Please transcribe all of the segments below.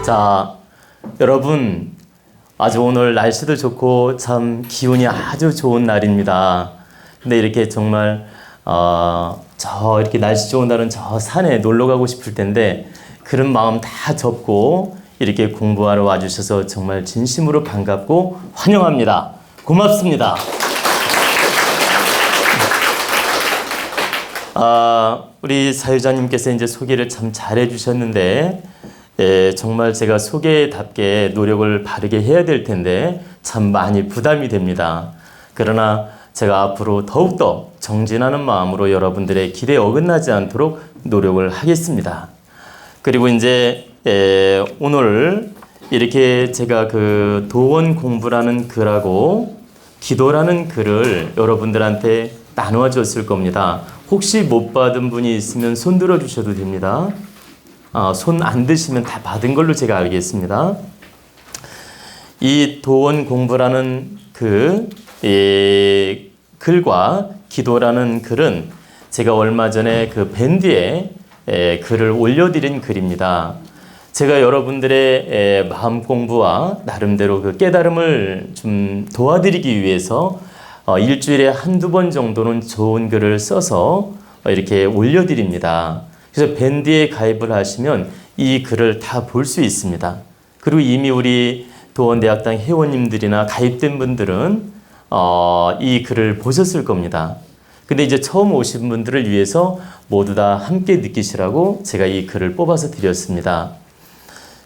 자, 여러분, 아주 오늘 날씨도 좋고 참 기운이 아주 좋은 날입니다. 근데 이렇게 정말 저 이렇게 날씨 좋은 날은 저 산에 놀러 가고 싶을 텐데 그런 마음 다 접고 이렇게 공부하러 와주셔서 정말 진심으로 반갑고 환영합니다. 고맙습니다. 우리 사유자님께서 이제 소개를 참 잘해 주셨는데 정말 제가 소개답게 노력을 바르게 해야 될 텐데 참 많이 부담이 됩니다. 그러나 제가 앞으로 더욱더 정진하는 마음으로 여러분들의 기대에 어긋나지 않도록 노력을 하겠습니다. 그리고 이제 오늘 이렇게 제가 그 도원 공부라는 글하고 기도라는 글을 여러분들한테 나누어 줬을 겁니다. 혹시 못 받은 분이 있으면 손 들어 주셔도 됩니다. 손 안 드시면 다 받은 걸로 제가 알겠습니다. 이 도원 공부라는 글과 기도라는 글은 제가 얼마 전에 그 밴드에 글을 올려드린 글입니다. 제가 여러분들의 마음 공부와 나름대로 그 깨달음을 좀 도와드리기 위해서 일주일에 한두 번 정도는 좋은 글을 써서 이렇게 올려드립니다. 그래서 밴드에 가입을 하시면 이 글을 다 볼 수 있습니다. 그리고 이미 우리 도원대학당 회원님들이나 가입된 분들은 이 글을 보셨을 겁니다. 근데 이제 처음 오신 분들을 위해서 모두 다 함께 느끼시라고 제가 이 글을 뽑아서 드렸습니다.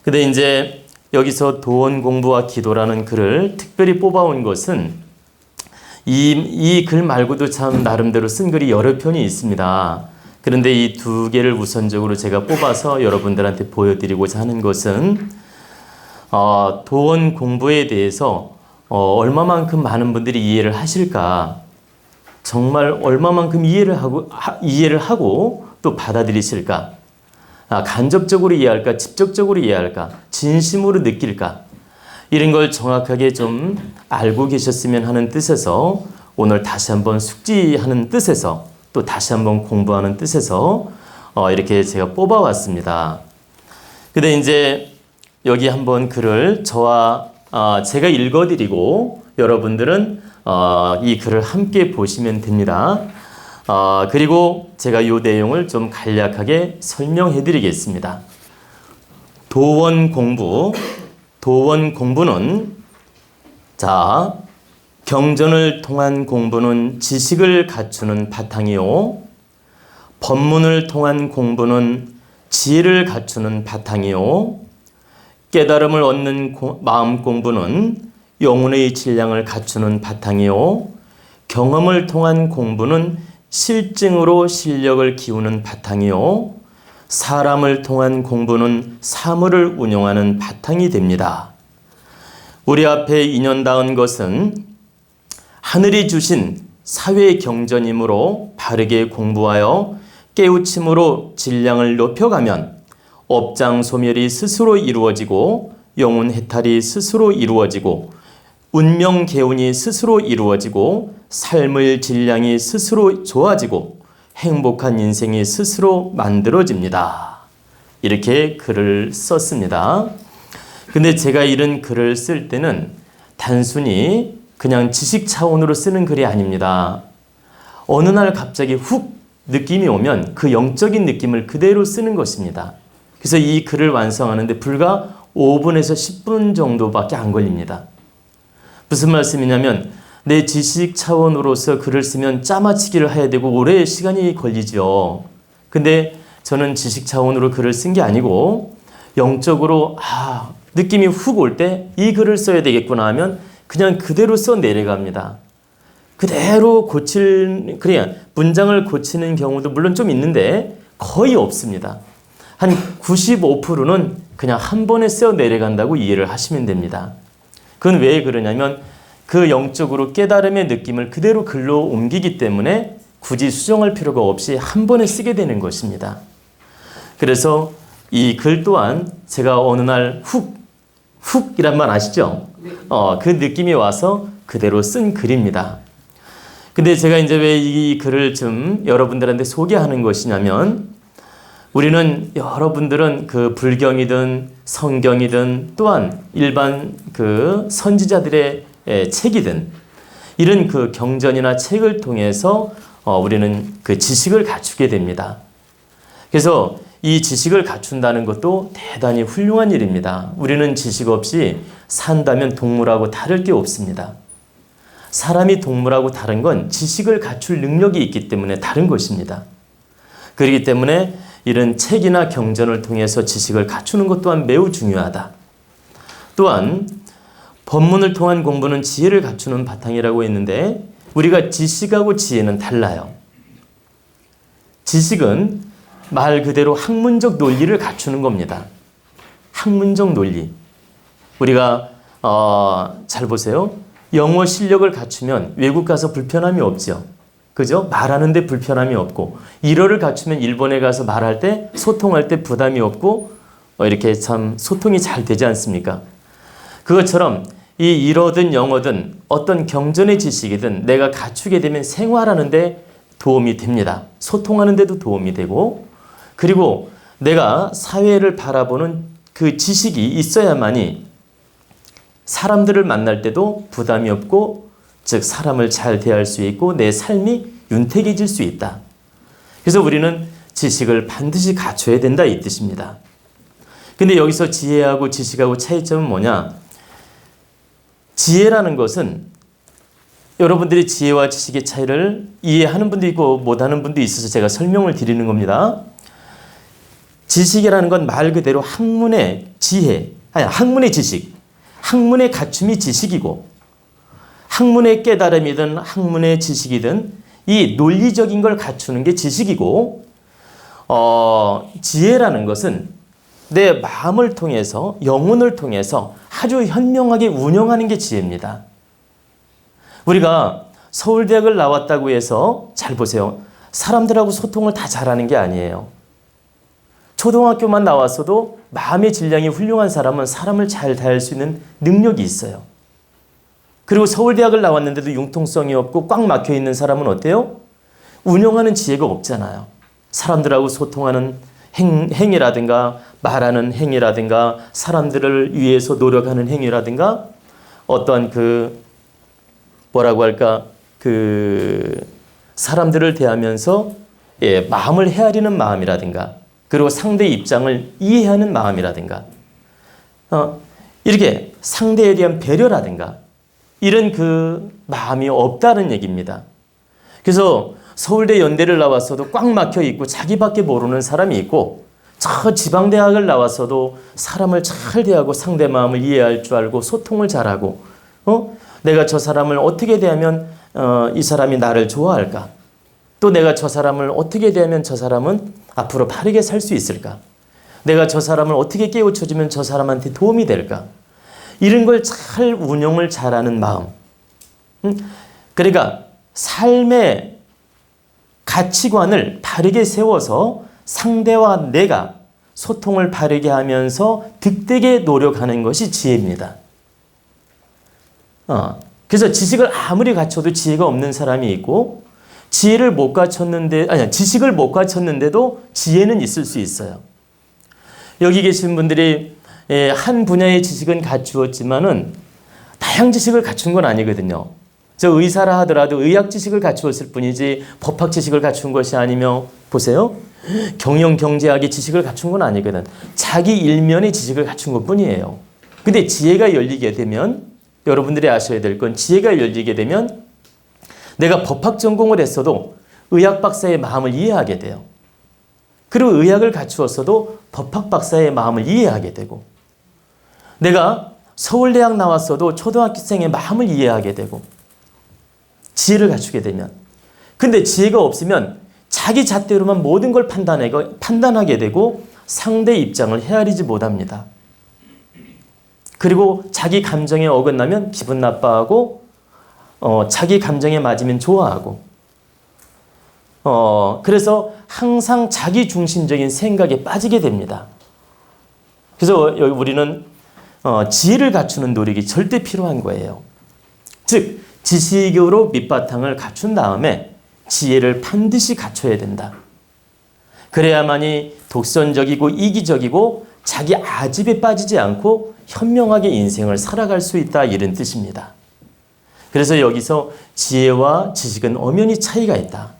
근데 이제 여기서 도원 공부와 기도라는 글을 특별히 뽑아온 것은 이 글 말고도 참 나름대로 쓴 글이 여러 편이 있습니다. 그런데 이 두 개를 우선적으로 제가 뽑아서 여러분들한테 보여드리고자 하는 것은 도원 공부에 대해서 얼마만큼 많은 분들이 이해를 하실까, 정말 얼마만큼 이해를 하고 또 받아들이실까, 간접적으로 이해할까, 직접적으로 이해할까, 진심으로 느낄까, 이런 걸 정확하게 좀 알고 계셨으면 하는 뜻에서 오늘 다시 한번 숙지하는 뜻에서 또 다시 한번 공부하는 뜻에서 이렇게 제가 뽑아왔습니다. 근데 이제 여기 한번 글을 저와 제가 읽어드리고 여러분들은 이 글을 함께 보시면 됩니다. 그리고 제가 이 내용을 좀 간략하게 설명해 드리겠습니다. 도원 공부는 경전을 통한 공부는 지식을 갖추는 바탕이요, 법문을 통한 공부는 지혜를 갖추는 바탕이요, 깨달음을 얻는 마음 공부는 영혼의 질량을 갖추는 바탕이요, 경험을 통한 공부는 실증으로 실력을 기우는 바탕이요, 사람을 통한 공부는 사물을 운용하는 바탕이 됩니다. 우리 앞에 인연 닿은 것은 하늘이 주신 사회 경전이므로 바르게 공부하여 깨우침으로 질량을 높여가면 업장 소멸이 스스로 이루어지고 영혼 해탈이 스스로 이루어지고 운명 개운이 스스로 이루어지고 삶의 질량이 스스로 좋아지고 행복한 인생이 스스로 만들어집니다. 이렇게 글을 썼습니다. 근데 제가 이런 글을 쓸 때는 단순히 그냥 지식 차원으로 쓰는 글이 아닙니다. 어느 날 갑자기 훅 느낌이 오면 그 영적인 느낌을 그대로 쓰는 것입니다. 그래서 이 글을 완성하는데 불과 5분에서 10분 정도밖에 안 걸립니다. 무슨 말씀이냐면 내 지식 차원으로서 글을 쓰면 짜맞추기를 해야 되고 오래 시간이 걸리죠. 근데 저는 지식 차원으로 글을 쓴 게 아니고 영적으로 느낌이 훅 올 때 이 글을 써야 되겠구나 하면 그냥 그대로 써 내려갑니다. 그대로 그냥 문장을 고치는 경우도 물론 좀 있는데 거의 없습니다. 한 95%는 그냥 한 번에 써 내려간다고 이해를 하시면 됩니다. 그건 왜 그러냐면 그 영적으로 깨달음의 느낌을 그대로 글로 옮기기 때문에 굳이 수정할 필요가 없이 한 번에 쓰게 되는 것입니다. 그래서 이 글 또한 제가 어느 날 훅이란 말 아시죠? 그 느낌이 와서 그대로 쓴 글입니다. 근데 제가 이제 왜 이 글을 좀 여러분들한테 소개하는 것이냐면 우리는 여러분들은 그 불경이든 성경이든 또한 일반 그 선지자들의 책이든 이런 그 경전이나 책을 통해서 우리는 그 지식을 갖추게 됩니다. 그래서 이 지식을 갖춘다는 것도 대단히 훌륭한 일입니다. 우리는 지식 없이 산다면 동물하고 다를 게 없습니다. 사람이 동물하고 다른 건 지식을 갖출 능력이 있기 때문에 다른 것입니다. 그렇기 때문에 이런 책이나 경전을 통해서 지식을 갖추는 것 또한 매우 중요하다. 또한 법문을 통한 공부는 지혜를 갖추는 바탕이라고 했는데 우리가 지식하고 지혜는 달라요. 지식은 말 그대로 학문적 논리를 갖추는 겁니다. 학문적 논리. 우리가 잘 보세요. 영어 실력을 갖추면 외국 가서 불편함이 없죠. 그죠? 말하는데 불편함이 없고 일어를 갖추면 일본에 가서 말할 때 소통할 때 부담이 없고 이렇게 참 소통이 잘 되지 않습니까? 그것처럼 이 일어든 영어든 어떤 경전의 지식이든 내가 갖추게 되면 생활하는 데 도움이 됩니다. 소통하는 데도 도움이 되고 그리고 내가 사회를 바라보는 그 지식이 있어야만이 사람들을 만날 때도 부담이 없고 즉 사람을 잘 대할 수 있고 내 삶이 윤택해질 수 있다. 그래서 우리는 지식을 반드시 갖춰야 된다 이 뜻입니다. 근데 여기서 지혜하고 지식하고 차이점은 뭐냐? 지혜라는 것은 여러분들이 지혜와 지식의 차이를 이해하는 분도 있고 못하는 분도 있어서 제가 설명을 드리는 겁니다. 지식이라는 건 말 그대로 학문의 지혜, 아니 학문의 지식, 학문의 갖춤이 지식이고 학문의 깨달음이든 학문의 지식이든 이 논리적인 걸 갖추는 게 지식이고 지혜라는 것은 내 마음을 통해서 영혼을 통해서 아주 현명하게 운영하는 게 지혜입니다. 우리가 서울대학을 나왔다고 해서 잘 보세요. 사람들하고 소통을 다 잘하는 게 아니에요. 초등학교만 나왔어도 마음의 질량이 훌륭한 사람은 사람을 잘 대할 수 있는 능력이 있어요. 그리고 서울대학을 나왔는데도 융통성이 없고 꽉 막혀 있는 사람은 어때요? 운영하는 지혜가 없잖아요. 사람들하고 소통하는 행위라든가 말하는 행위라든가 사람들을 위해서 노력하는 행위라든가 어떠한 뭐라고 할까 사람들을 대하면서 마음을 헤아리는 마음이라든가 그리고 상대의 입장을 이해하는 마음이라든가 이렇게 상대에 대한 배려라든가 이런 마음이 없다는 얘기입니다. 그래서 서울대 연대를 나왔어도 꽉 막혀 있고 자기밖에 모르는 사람이 있고 저 지방대학을 나왔어도 사람을 잘 대하고 상대 마음을 이해할 줄 알고 소통을 잘하고 내가 저 사람을 어떻게 대하면 이 사람이 나를 좋아할까? 또 내가 저 사람을 어떻게 대하면 저 사람은 앞으로 바르게 살 수 있을까? 내가 저 사람을 어떻게 깨우쳐주면 저 사람한테 도움이 될까? 이런 걸 잘 운영을 잘하는 마음. 그러니까 삶의 가치관을 바르게 세워서 상대와 내가 소통을 바르게 하면서 득되게 노력하는 것이 지혜입니다. 그래서 지식을 아무리 갖춰도 지혜가 없는 사람이 있고 지식을 못 갖췄는데도 지혜는 있을 수 있어요. 여기 계신 분들이 한 분야의 지식은 갖추었지만은 다양 지식을 갖춘 건 아니거든요. 저 의사라 하더라도 의학 지식을 갖추었을 뿐이지 법학 지식을 갖춘 것이 아니며 보세요. 경영 경제학의 지식을 갖춘 건 아니거든. 자기 일면의 지식을 갖춘 것 뿐이에요. 근데 지혜가 열리게 되면 여러분들이 아셔야 될 건 지혜가 열리게 되면 내가 법학 전공을 했어도 의학 박사의 마음을 이해하게 돼요. 그리고 의학을 갖추었어도 법학 박사의 마음을 이해하게 되고 내가 서울대학 나왔어도 초등학생의 마음을 이해하게 되고 지혜를 갖추게 되면 근데 지혜가 없으면 자기 잣대로만 모든 걸 판단하게 되고 상대 입장을 헤아리지 못합니다. 그리고 자기 감정에 어긋나면 기분 나빠하고 자기 감정에 맞으면 좋아하고 그래서 항상 자기 중심적인 생각에 빠지게 됩니다. 그래서 우리는 지혜를 갖추는 노력이 절대 필요한 거예요. 즉 지식으로 밑바탕을 갖춘 다음에 지혜를 반드시 갖춰야 된다. 그래야만이 독선적이고 이기적이고 자기 아집에 빠지지 않고 현명하게 인생을 살아갈 수 있다, 이런 뜻입니다. 그래서 여기서 지혜와 지식은 엄연히 차이가 있다.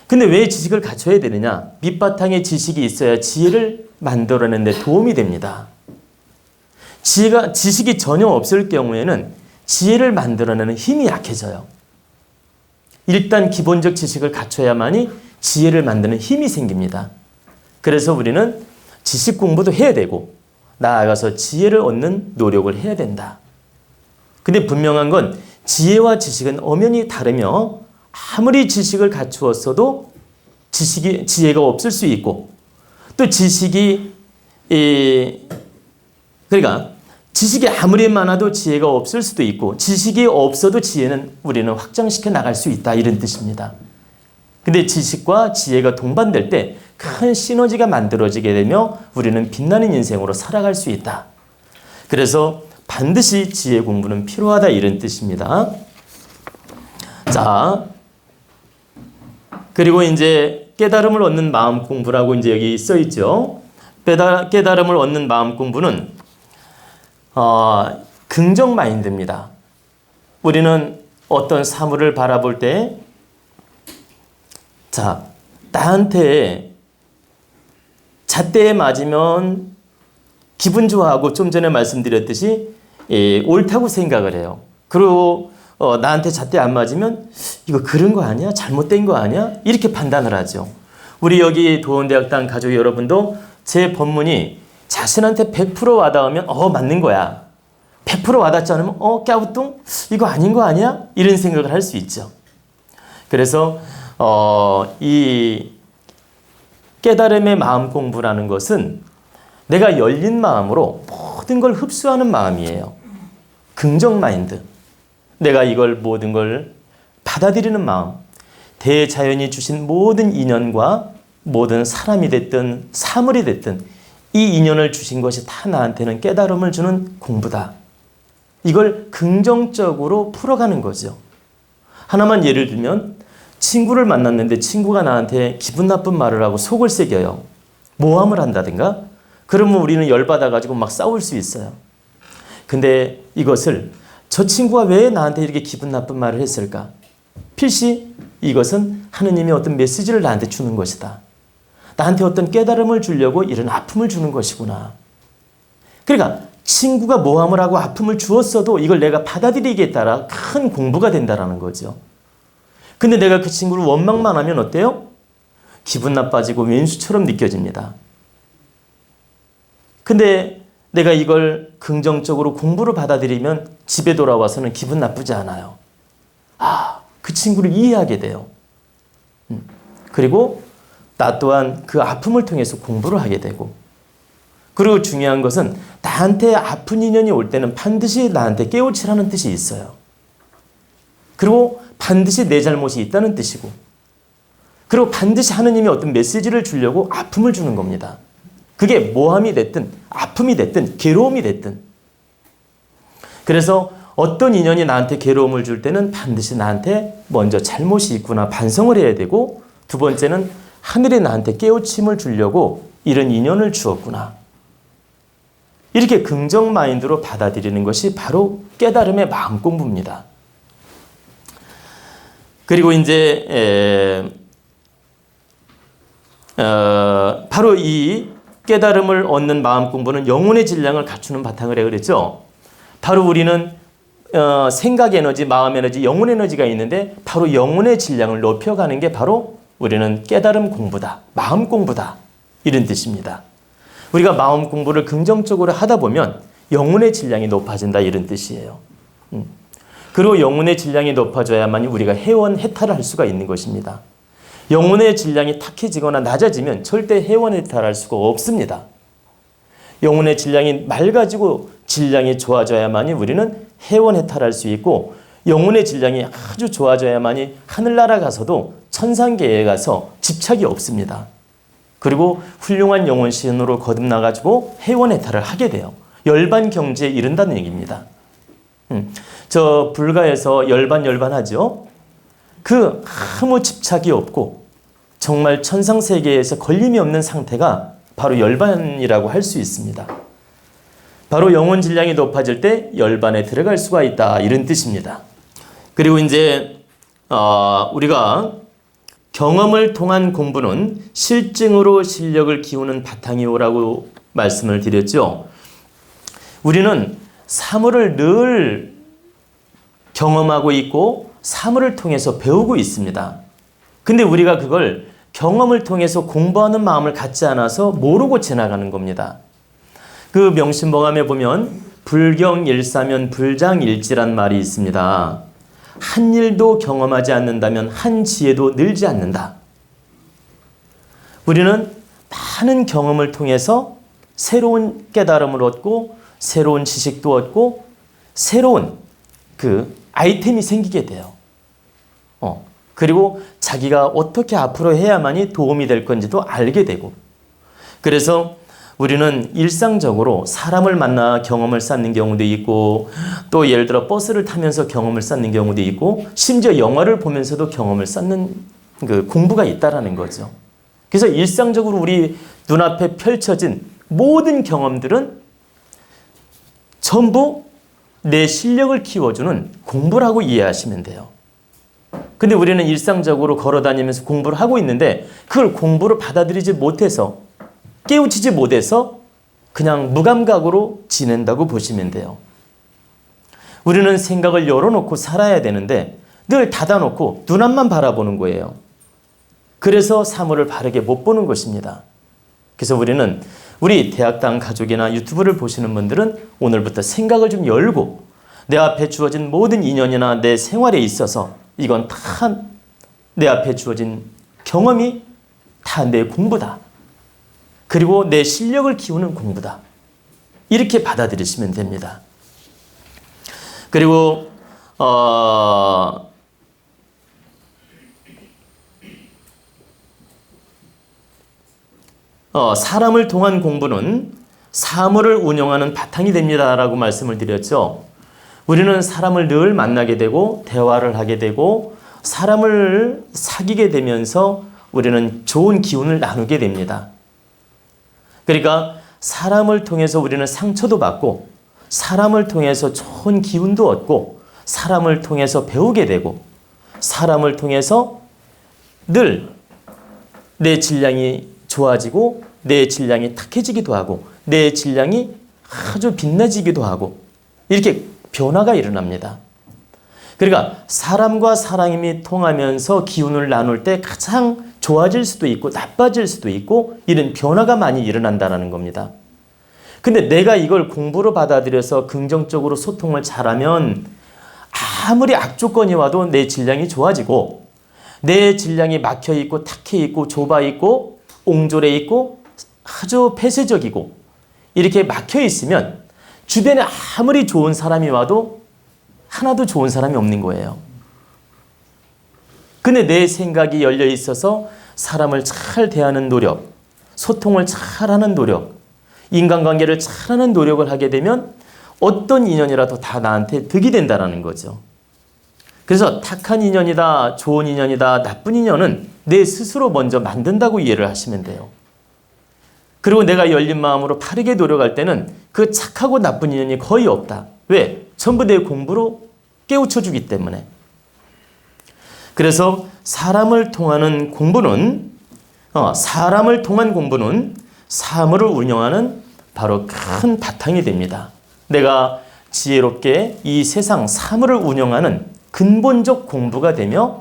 근데 왜 지식을 갖춰야 되느냐? 밑바탕에 지식이 있어야 지혜를 만들어내는 데 도움이 됩니다. 지식이 전혀 없을 경우에는 지혜를 만들어내는 힘이 약해져요. 일단 기본적 지식을 갖춰야만이 지혜를 만드는 힘이 생깁니다. 그래서 우리는 지식 공부도 해야 되고 나아가서 지혜를 얻는 노력을 해야 된다. 근데 분명한 건 지혜와 지식은 엄연히 다르며 아무리 지식을 갖추었어도 지혜가 없을 수 있고 또 지식이 아무리 많아도 지혜가 없을 수도 있고 지식이 없어도 지혜는 우리는 확장시켜 나갈 수 있다, 이런 뜻입니다. 근데 지식과 지혜가 동반될 때 큰 시너지가 만들어지게 되며 우리는 빛나는 인생으로 살아갈 수 있다. 그래서 반드시 지혜 공부는 필요하다, 이런 뜻입니다. 자, 그리고 이제 깨달음을 얻는 마음 공부라고 이제 여기 써 있죠. 깨달음을 얻는 마음 공부는 긍정 마인드입니다. 우리는 어떤 사물을 바라볼 때, 자, 나한테 잣대에 맞으면 기분 좋아하고 좀 전에 말씀드렸듯이 옳다고 생각을 해요. 그리고 나한테 잣대 안 맞으면 이거 그런 거 아니야? 잘못된 거 아니야? 이렇게 판단을 하죠. 우리 여기 도원대학당 가족 여러분도 제 법문이 자신한테 100% 와닿으면 맞는 거야. 100% 와닿지 않으면 깨우뚱? 이거 아닌 거 아니야? 이런 생각을 할 수 있죠. 그래서 이 깨달음의 마음 공부라는 것은 내가 열린 마음으로 모든 걸 흡수하는 마음이에요. 긍정 마인드. 내가 이걸 모든 걸 받아들이는 마음. 대자연이 주신 모든 인연과 모든 사람이 됐든 사물이 됐든 이 인연을 주신 것이 다 나한테는 깨달음을 주는 공부다. 이걸 긍정적으로 풀어가는 거죠. 하나만 예를 들면 친구를 만났는데 친구가 나한테 기분 나쁜 말을 하고 속을 새겨요. 모함을 한다든가 그러면 우리는 열받아가지고 막 싸울 수 있어요. 근데 이것을 저 친구가 왜 나한테 이렇게 기분 나쁜 말을 했을까? 필시 이것은 하느님의 어떤 메시지를 나한테 주는 것이다. 나한테 어떤 깨달음을 주려고 이런 아픔을 주는 것이구나. 그러니까 친구가 모함을 하고 아픔을 주었어도 이걸 내가 받아들이기에 따라 큰 공부가 된다는 거죠. 근데 내가 그 친구를 원망만 하면 어때요? 기분 나빠지고 왼수처럼 느껴집니다. 근데 내가 이걸 긍정적으로 공부로 받아들이면 집에 돌아와서는 기분 나쁘지 않아요. 그 친구를 이해하게 돼요. 그리고 나 또한 그 아픔을 통해서 공부를 하게 되고, 그리고 중요한 것은 나한테 아픈 인연이 올 때는 반드시 나한테 깨우치라는 뜻이 있어요. 그리고 반드시 내 잘못이 있다는 뜻이고, 그리고 반드시 하느님이 어떤 메시지를 주려고 아픔을 주는 겁니다. 그게 모함이 됐든 아픔이 됐든 괴로움이 됐든. 그래서 어떤 인연이 나한테 괴로움을 줄 때는 반드시 나한테 먼저 잘못이 있구나 반성을 해야 되고, 두 번째는 하늘이 나한테 깨우침을 주려고 이런 인연을 주었구나. 이렇게 긍정 마인드로 받아들이는 것이 바로 깨달음의 마음 공부입니다. 그리고 이제 바로 이 깨달음을 얻는 마음 공부는 영혼의 질량을 갖추는 바탕을 해 그랬죠. 바로 우리는 생각 에너지, 마음 에너지, 영혼 에너지가 있는데 바로 영혼의 질량을 높여가는 게 바로 우리는 깨달음 공부다, 마음 공부다, 이런 뜻입니다. 우리가 마음 공부를 긍정적으로 하다 보면 영혼의 질량이 높아진다, 이런 뜻이에요. 그리고 영혼의 질량이 높아져야만 우리가 해원 해탈을 할 수가 있는 것입니다. 영혼의 질량이 탁해지거나 낮아지면 절대 해원 해탈할 수가 없습니다. 영혼의 질량이 맑아지고 질량이 좋아져야만이 우리는 해원 해탈할 수 있고, 영혼의 질량이 아주 좋아져야만이 하늘나라 가서도 천상계에 가서 집착이 없습니다. 그리고 훌륭한 영혼신으로 거듭나가지고 해원 해탈을 하게 돼요. 열반 경지에 이른다는 얘기입니다. 저 불가에서 열반하죠. 그 아무 집착이 없고 정말 천상세계에서 걸림이 없는 상태가 바로 열반이라고 할 수 있습니다. 바로 영혼 질량이 높아질 때 열반에 들어갈 수가 있다, 이런 뜻입니다. 그리고 이제 우리가 경험을 통한 공부는 실증으로 실력을 키우는 바탕이오라고 말씀을 드렸죠. 우리는 사물을 늘 경험하고 있고 사물을 통해서 배우고 있습니다. 근데 우리가 그걸 경험을 통해서 공부하는 마음을 갖지 않아서 모르고 지나가는 겁니다. 그 명심보감에 보면 불경일사면 불장일지란 말이 있습니다. 한 일도 경험하지 않는다면 한 지혜도 늘지 않는다. 우리는 많은 경험을 통해서 새로운 깨달음을 얻고 새로운 지식도 얻고 새로운 그 아이템이 생기게 돼요. 그리고 자기가 어떻게 앞으로 해야만이 도움이 될 건지도 알게 되고, 그래서 우리는 일상적으로 사람을 만나 경험을 쌓는 경우도 있고, 또 예를 들어 버스를 타면서 경험을 쌓는 경우도 있고, 심지어 영화를 보면서도 경험을 쌓는 그 공부가 있다라는 거죠. 그래서 일상적으로 우리 눈앞에 펼쳐진 모든 경험들은 전부 내 실력을 키워주는 공부라고 이해하시면 돼요. 근데 우리는 일상적으로 걸어다니면서 공부를 하고 있는데 그걸 공부로 받아들이지 못해서, 깨우치지 못해서 그냥 무감각으로 지낸다고 보시면 돼요. 우리는 생각을 열어놓고 살아야 되는데 늘 닫아놓고 눈앞만 바라보는 거예요. 그래서 사물을 바르게 못 보는 것입니다. 그래서 우리는 우리 대학당 가족이나 유튜브를 보시는 분들은 오늘부터 생각을 좀 열고 내 앞에 주어진 모든 인연이나 내 생활에 있어서 이건 다 내 앞에 주어진 경험이 다 내 공부다. 그리고 내 실력을 키우는 공부다. 이렇게 받아들이시면 됩니다. 그리고 사람을 통한 공부는 사물을 운영하는 바탕이 됩니다라고 말씀을 드렸죠. 우리는 사람을 늘 만나게 되고 대화를 하게 되고 사람을 사귀게 되면서 우리는 좋은 기운을 나누게 됩니다. 그러니까 사람을 통해서 우리는 상처도 받고 사람을 통해서 좋은 기운도 얻고 사람을 통해서 배우게 되고 사람을 통해서 늘 내 질량이 좋아지고 내 질량이 탁해지기도 하고 내 질량이 아주 빛나지기도 하고 이렇게 변화가 일어납니다. 그러니까 사람과 사람이 통하면서 기운을 나눌 때 가장 좋아질 수도 있고 나빠질 수도 있고 이런 변화가 많이 일어난다는 겁니다. 근데 내가 이걸 공부로 받아들여서 긍정적으로 소통을 잘하면 아무리 악조건이 와도 내 질량이 좋아지고 내 질량이 막혀있고 탁해있고 좁아있고 옹졸해있고 아주 폐쇄적이고 이렇게 막혀있으면 주변에 아무리 좋은 사람이 와도 하나도 좋은 사람이 없는 거예요. 근데 내 생각이 열려 있어서 사람을 잘 대하는 노력, 소통을 잘하는 노력, 인간관계를 잘하는 노력을 하게 되면 어떤 인연이라도 다 나한테 득이 된다는 거죠. 그래서 탁한 인연이다, 좋은 인연이다, 나쁜 인연은 내 스스로 먼저 만든다고 이해를 하시면 돼요. 그리고 내가 열린 마음으로 바르게 노력할 때는 그 착하고 나쁜 인연이 거의 없다. 왜? 전부 내 공부로 깨우쳐주기 때문에. 그래서 사람을 통한 공부는 사물을 운영하는 바로 큰 바탕이 됩니다. 내가 지혜롭게 이 세상 사물을 운영하는 근본적 공부가 되며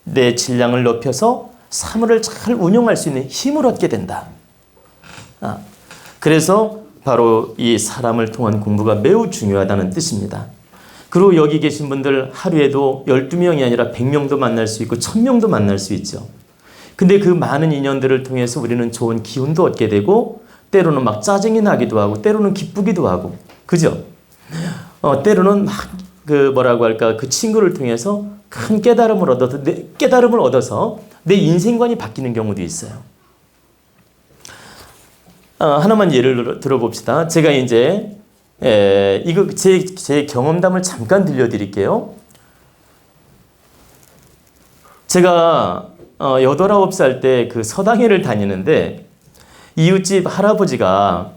내 질량을 높여서 사물을 잘 운영할 수 있는 힘을 얻게 된다. 그래서 바로 이 사람을 통한 공부가 매우 중요하다는 뜻입니다. 그리고 여기 계신 분들 하루에도 12명이 아니라 100명도 만날 수 있고 1000명도 만날 수 있죠. 근데 그 많은 인연들을 통해서 우리는 좋은 기운도 얻게 되고 때로는 막 짜증이 나기도 하고 때로는 기쁘기도 하고 그죠? 때로는 막 그 친구를 통해서 큰 깨달음을 얻어서 내 인생관이 바뀌는 경우도 있어요. 하나만 예를 들어봅시다. 제가 이제 이거 제 경험담을 잠깐 들려드릴게요. 제가 8, 9살 때 그 서당회를 다니는데 이웃집 할아버지가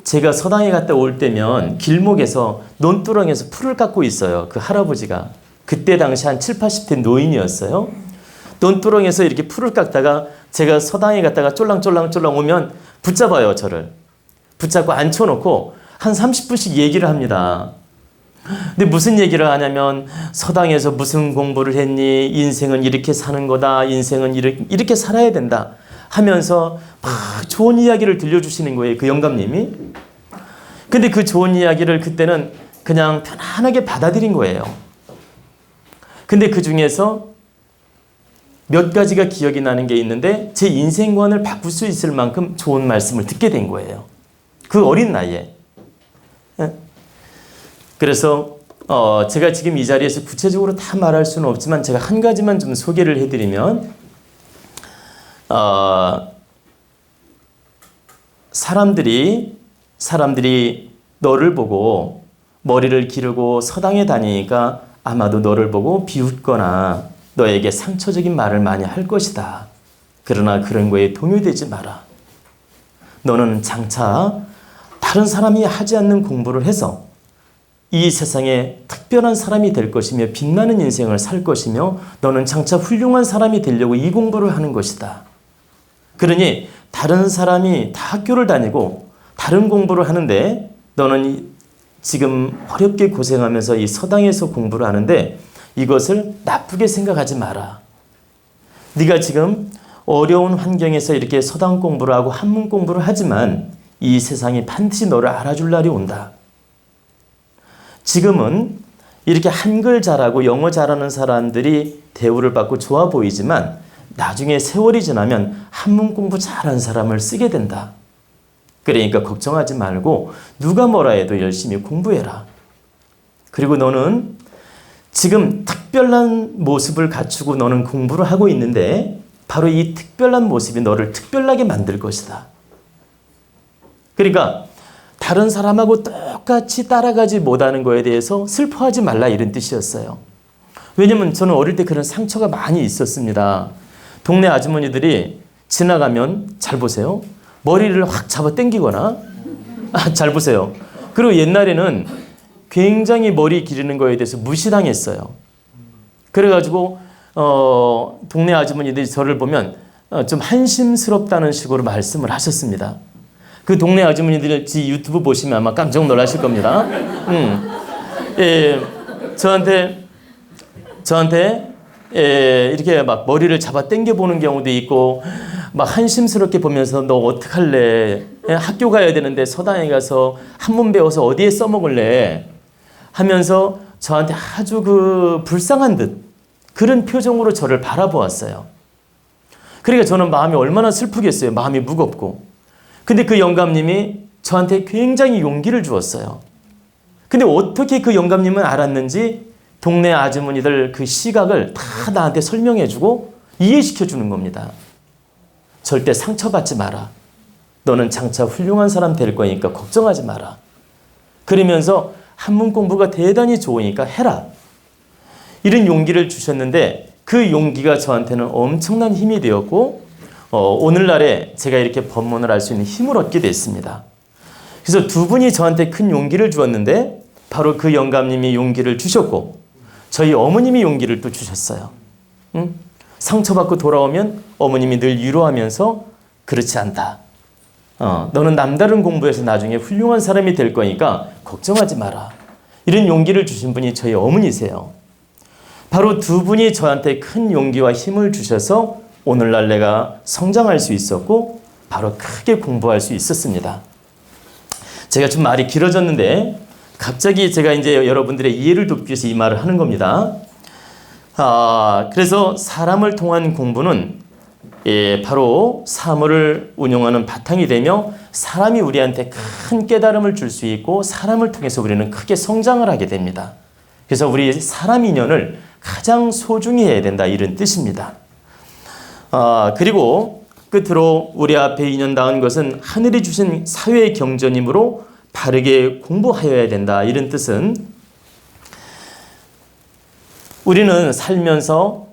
제가 서당에 갔다 올 때면 길목에서 논두렁에서 풀을 깎고 있어요. 그 할아버지가. 그때 당시 한 7, 80대 노인이었어요. 논두렁에서 이렇게 풀을 깎다가 제가 서당에 갔다가 쫄랑쫄랑 오면 붙잡아요, 저를. 붙잡고 앉혀놓고 한 30분씩 얘기를 합니다. 근데 무슨 얘기를 하냐면 서당에서 무슨 공부를 했니? 인생은 이렇게 사는 거다. 인생은 이렇게 살아야 된다. 하면서 막 좋은 이야기를 들려주시는 거예요. 그 영감님이. 근데 그 좋은 이야기를 그때는 그냥 편안하게 받아들인 거예요. 근데 그 중에서 몇 가지가 기억이 나는 게 있는데 제 인생관을 바꿀 수 있을 만큼 좋은 말씀을 듣게 된 거예요. 그 어린 나이에. 그래서 제가 지금 이 자리에서 구체적으로 다 말할 수는 없지만 제가 한 가지만 좀 소개를 해드리면 사람들이 너를 보고 머리를 기르고 서당에 다니니까 아마도 너를 보고 비웃거나 너에게 상처적인 말을 많이 할 것이다. 그러나 그런 거에 동요되지 마라. 너는 장차 다른 사람이 하지 않는 공부를 해서 이 세상에 특별한 사람이 될 것이며 빛나는 인생을 살 것이며 너는 장차 훌륭한 사람이 되려고 이 공부를 하는 것이다. 그러니 다른 사람이 다 학교를 다니고 다른 공부를 하는데 너는 지금 어렵게 고생하면서 이 서당에서 공부를 하는데 이것을 나쁘게 생각하지 마라. 네가 지금 어려운 환경에서 이렇게 서당 공부를 하고 한문 공부를 하지만 이 세상이 반드시 너를 알아줄 날이 온다. 지금은 이렇게 한글 잘하고 영어 잘하는 사람들이 대우를 받고 좋아 보이지만 나중에 세월이 지나면 한문 공부 잘한 사람을 쓰게 된다. 그러니까 걱정하지 말고 누가 뭐라 해도 열심히 공부해라. 그리고 너는 지금 특별한 모습을 갖추고 너는 공부를 하고 있는데 바로 이 특별한 모습이 너를 특별하게 만들 것이다. 그러니까 다른 사람하고 똑같이 따라가지 못하는 거에 대해서 슬퍼하지 말라 이런 뜻이었어요. 왜냐면 저는 어릴 때 그런 상처가 많이 있었습니다. 동네 아주머니들이 지나가면 잘 보세요. 머리를 확 잡아 당기거나 잘 보세요. 그리고 옛날에는 굉장히 머리 기르는 거에 대해서 무시당했어요. 그래가지고 동네 아주머니들이 저를 보면 좀 한심스럽다는 식으로 말씀을 하셨습니다. 그 동네 아주머니들 유튜브 보시면 아마 깜짝 놀라실 겁니다. 예, 저한테 이렇게 막 머리를 잡아 당겨 보는 경우도 있고 막 한심스럽게 보면서 너 어떡할래? 학교 가야 되는데 서당에 가서 한문 배워서 어디에 써먹을래? 하면서 저한테 아주 불쌍한 듯 그런 표정으로 저를 바라보았어요. 그러니까 저는 마음이 얼마나 슬프겠어요. 마음이 무겁고. 근데 그 영감님이 저한테 굉장히 용기를 주었어요. 근데 어떻게 그 영감님은 알았는지 동네 아주머니들 그 시각을 다 나한테 설명해주고 이해시켜주는 겁니다. 절대 상처받지 마라. 너는 장차 훌륭한 사람 될 거니까 걱정하지 마라. 그러면서 한문 공부가 대단히 좋으니까 해라. 이런 용기를 주셨는데 그 용기가 저한테는 엄청난 힘이 되었고 오늘날에 제가 이렇게 법문을 할 수 있는 힘을 얻게 됐습니다. 그래서 두 분이 저한테 큰 용기를 주었는데 바로 그 영감님이 용기를 주셨고 저희 어머님이 용기를 또 주셨어요. 상처받고 돌아오면 어머님이 늘 위로하면서 그렇지 않다. 너는 남다른 공부해서 나중에 훌륭한 사람이 될 거니까 걱정하지 마라. 이런 용기를 주신 분이 저희 어머니세요. 바로 두 분이 저한테 큰 용기와 힘을 주셔서 오늘날 내가 성장할 수 있었고 바로 크게 공부할 수 있었습니다. 제가 좀 말이 길어졌는데 갑자기 제가 이제 여러분들의 이해를 돕기 위해서 이 말을 하는 겁니다. 그래서 사람을 통한 공부는 바로 사물을 운용하는 바탕이 되며 사람이 우리한테 큰 깨달음을 줄 수 있고 사람을 통해서 우리는 크게 성장을 하게 됩니다. 그래서 우리 사람 인연을 가장 소중히 해야 된다 이런 뜻입니다. 그리고 끝으로 우리 앞에 인연 닿은 것은 하늘이 주신 사회의 경전이므로 바르게 공부하여야 된다 이런 뜻은 우리는 살면서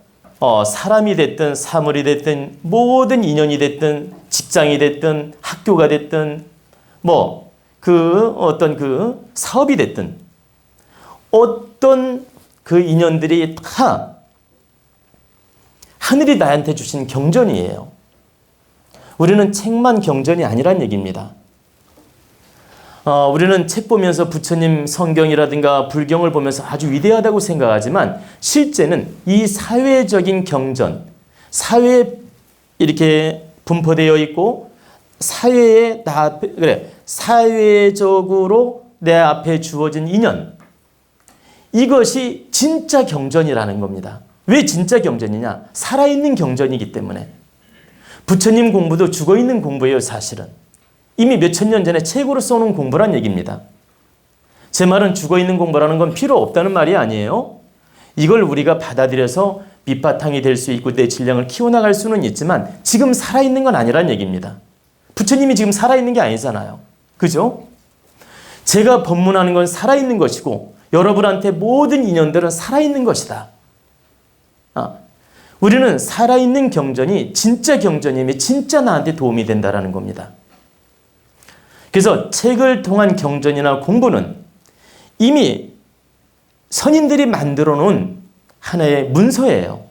사람이 됐든 사물이 됐든 모든 인연이 됐든 직장이 됐든 학교가 됐든 어떤 그 사업이 됐든 어떤 그 인연들이 다 하늘이 나한테 주신 경전이에요. 우리는 책만 경전이 아니란 얘기입니다. 우리는 책 보면서 부처님 성경이라든가 불경을 보면서 아주 위대하다고 생각하지만 실제는 이 사회적인 경전, 사회에 이렇게 분포되어 있고 사회적으로 내 앞에 주어진 인연, 이것이 진짜 경전이라는 겁니다. 왜 진짜 경전이냐? 살아있는 경전이기 때문에. 부처님 공부도 죽어있는 공부예요, 사실은. 이미 몇천 년 전에 책으로 써놓은 공부란 얘기입니다. 제 말은 죽어있는 공부라는 건 필요 없다는 말이 아니에요. 이걸 우리가 받아들여서 밑바탕이 될 수 있고 내 질량을 키워나갈 수는 있지만 지금 살아있는 건 아니란 얘기입니다. 부처님이 지금 살아있는 게 아니잖아요. 그죠? 제가 법문하는 건 살아있는 것이고 여러분한테 모든 인연들은 살아있는 것이다. 우리는 살아있는 경전이 진짜 경전이면 진짜 나한테 도움이 된다는 겁니다. 그래서 책을 통한 경전이나 공부는 이미 선인들이 만들어 놓은 하나의 문서예요.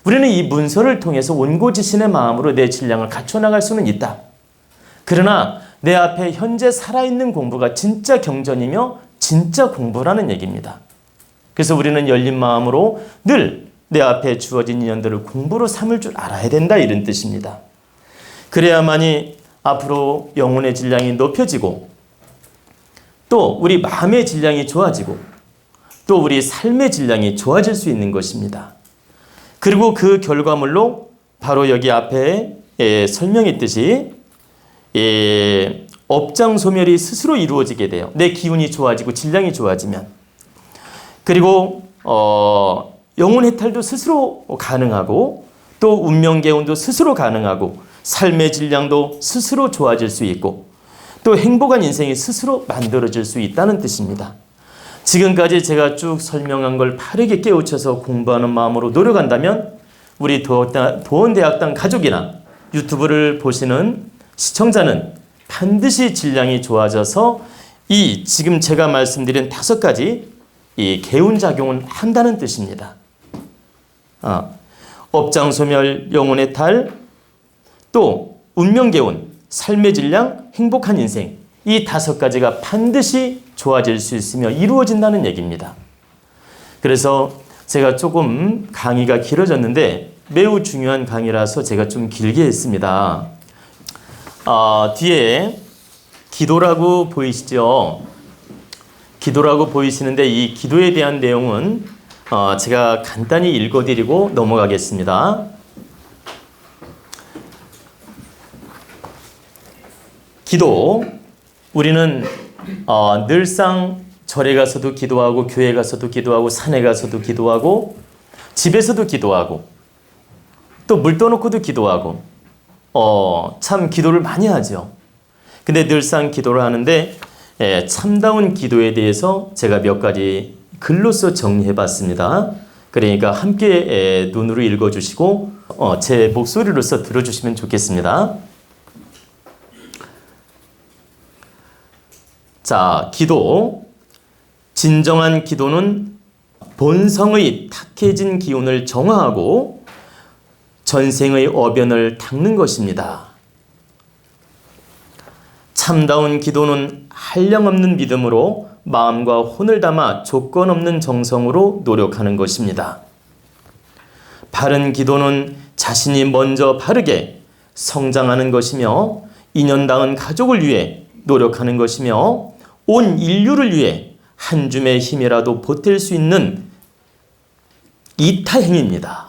우리는 이 문서를 통해서 원고지신의 마음으로 내 질량을 갖춰나갈 수는 있다. 그러나 내 앞에 현재 살아있는 공부가 진짜 경전이며 진짜 공부라는 얘기입니다. 그래서 우리는 열린 마음으로 늘 내 앞에 주어진 인연들을 공부로 삼을 줄 알아야 된다, 이런 뜻입니다. 그래야만이 앞으로 영혼의 질량이 높여지고 또 우리 마음의 질량이 좋아지고 또 우리 삶의 질량이 좋아질 수 있는 것입니다. 그리고 그 결과물로 바로 여기 앞에 설명했듯이 업장소멸이 스스로 이루어지게 돼요. 내 기운이 좋아지고 질량이 좋아지면. 그리고 영혼 해탈도 스스로 가능하고 또 운명개운도 스스로 가능하고 삶의 질량도 스스로 좋아질 수 있고 또 행복한 인생이 스스로 만들어질 수 있다는 뜻입니다. 지금까지 제가 쭉 설명한 걸 바르게 깨우쳐서 공부하는 마음으로 노력한다면 우리 도원대학당 가족이나 유튜브를 보시는 시청자는 반드시 질량이 좋아져서 이 지금 제가 말씀드린 5가지 이 개운작용을 한다는 뜻입니다. 업장소멸, 영혼의 탈, 또 운명개운, 삶의 질량, 행복한 인생, 이 5가지가 반드시 좋아질 수 있으며 이루어진다는 얘기입니다. 그래서 제가 조금 강의가 길어졌는데 매우 중요한 강의라서 제가 좀 길게 했습니다. 뒤에 기도라고 보이시죠? 기도라고 보이시는데 이 기도에 대한 내용은 제가 간단히 읽어드리고 넘어가겠습니다. 기도, 우리는 늘상 절에 가서도 기도하고 교회 가서도 기도하고 산에 가서도 기도하고 집에서도 기도하고 또 물 떠놓고도 기도하고 참 기도를 많이 하죠. 근데 늘상 기도를 하는데 참다운 기도에 대해서 제가 몇 가지 글로써 정리해 봤습니다. 그러니까 함께 눈으로 읽어주시고 제 목소리로서 들어주시면 좋겠습니다. 자, 기도. 진정한 기도는 본성의 탁해진 기운을 정화하고 전생의 어변을 닦는 것입니다. 참다운 기도는 한량없는 믿음으로 마음과 혼을 담아 조건 없는 정성으로 노력하는 것입니다. 바른 기도는 자신이 먼저 바르게 성장하는 것이며 인연닿은 가족을 위해 노력하는 것이며 온 인류를 위해 한 줌의 힘이라도 보탤 수 있는 이타행입니다.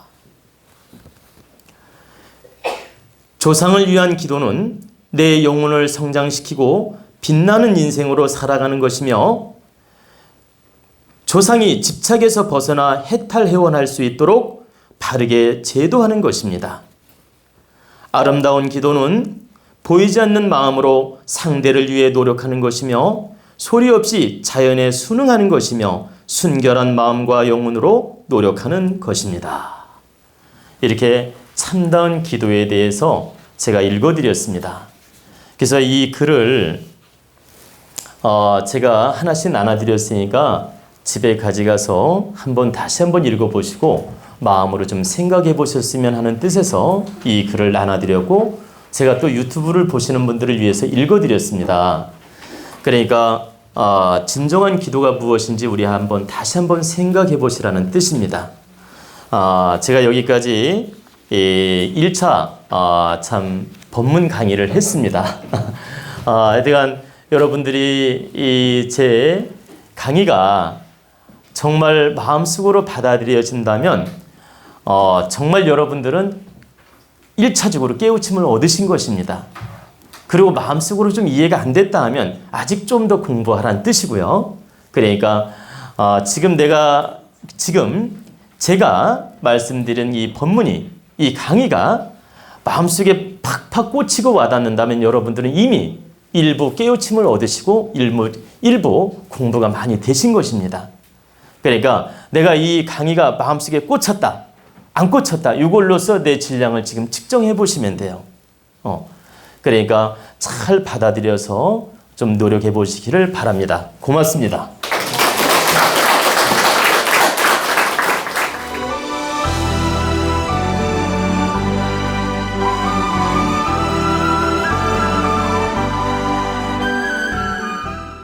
조상을 위한 기도는 내 영혼을 성장시키고 빛나는 인생으로 살아가는 것이며 조상이 집착에서 벗어나 해탈해원할 수 있도록 바르게 제도하는 것입니다. 아름다운 기도는 보이지 않는 마음으로 상대를 위해 노력하는 것이며 소리 없이 자연에 순응하는 것이며 순결한 마음과 영혼으로 노력하는 것입니다. 이렇게 참다운 기도에 대해서 제가 읽어드렸습니다. 그래서 이 글을 제가 하나씩 나눠드렸으니까 집에 가져가서 다시 한번 읽어보시고 마음으로 좀 생각해 보셨으면 하는 뜻에서 이 글을 나눠드렸고, 제가 또 유튜브를 보시는 분들을 위해서 읽어드렸습니다. 그러니까 진정한 기도가 무엇인지 우리 다시 한번 생각해 보시라는 뜻입니다. 제가 여기까지 1차 참 법문 강의를 했습니다. 하여간 여러분들이 제 강의가 정말 마음속으로 받아들여진다면 정말 여러분들은 1차적으로 깨우침을 얻으신 것입니다. 그리고 마음속으로 좀 이해가 안 됐다 하면 아직 좀 더 공부하라는 뜻이고요. 그러니까 지금 제가 말씀드린 이 법문이, 이 강의가 마음속에 팍팍 꽂히고 와닿는다면 여러분들은 이미 일부 깨우침을 얻으시고 일부 공부가 많이 되신 것입니다. 그러니까 내가 이 강의가 마음속에 꽂혔다, 안 꽂혔다, 이걸로써 내 질량을 지금 측정해 보시면 돼요. 그러니까 잘 받아들여서 좀 노력해 보시기를 바랍니다. 고맙습니다.